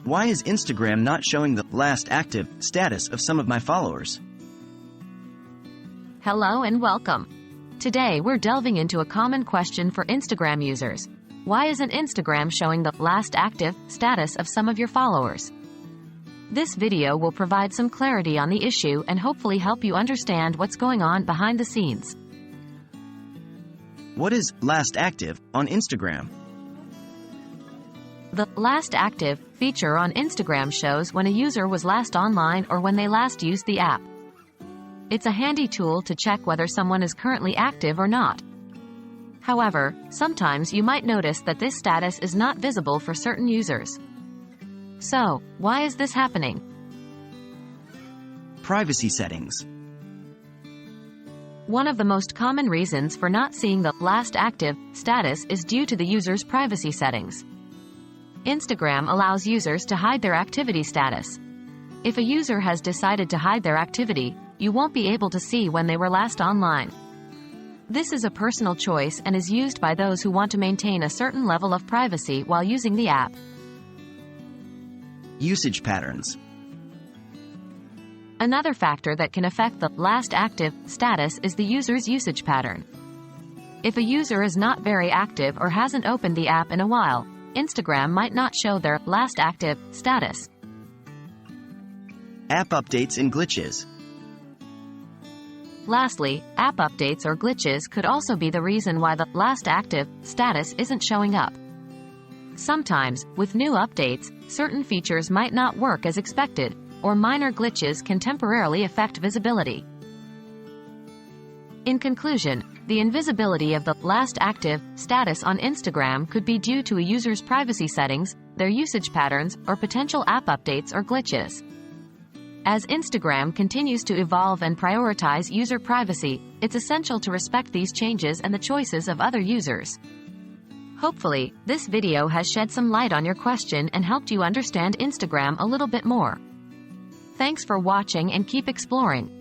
Why is Instagram not showing the last active status of some of my followers? Hello and welcome. Today we're delving into a common question for Instagram users. Why isn't Instagram showing the last active status of some of your followers? This video will provide some clarity on the issue and hopefully help you understand what's going on behind the scenes. What is last active on Instagram? The last active feature on Instagram shows when a user was last online or when they last used the app. It's a handy tool to check whether someone is currently active or not. However, sometimes you might notice that this status is not visible for certain users. So, why is this happening? Privacy settings. One of the most common reasons for not seeing the last active status is due to the user's privacy settings. Instagram allows users to hide their activity status. If a user has decided to hide their activity, you won't be able to see when they were last online. This is a personal choice and is used by those who want to maintain a certain level of privacy while using the app. Usage patterns. Another factor that can affect the last active status is the user's usage pattern. If a user is not very active or hasn't opened the app in a while, Instagram might not show their last active status. App updates and glitches. Lastly, app updates or glitches could also be the reason why the last active status isn't showing up. Sometimes, with new updates, certain features might not work as expected, or minor glitches can temporarily affect visibility. In conclusion, the invisibility of the last active status on Instagram could be due to a user's privacy settings, their usage patterns, or potential app updates or glitches. As Instagram continues to evolve and prioritize user privacy, it's essential to respect these changes and the choices of other users. Hopefully, this video has shed some light on your question and helped you understand Instagram a little bit more. Thanks for watching and keep exploring.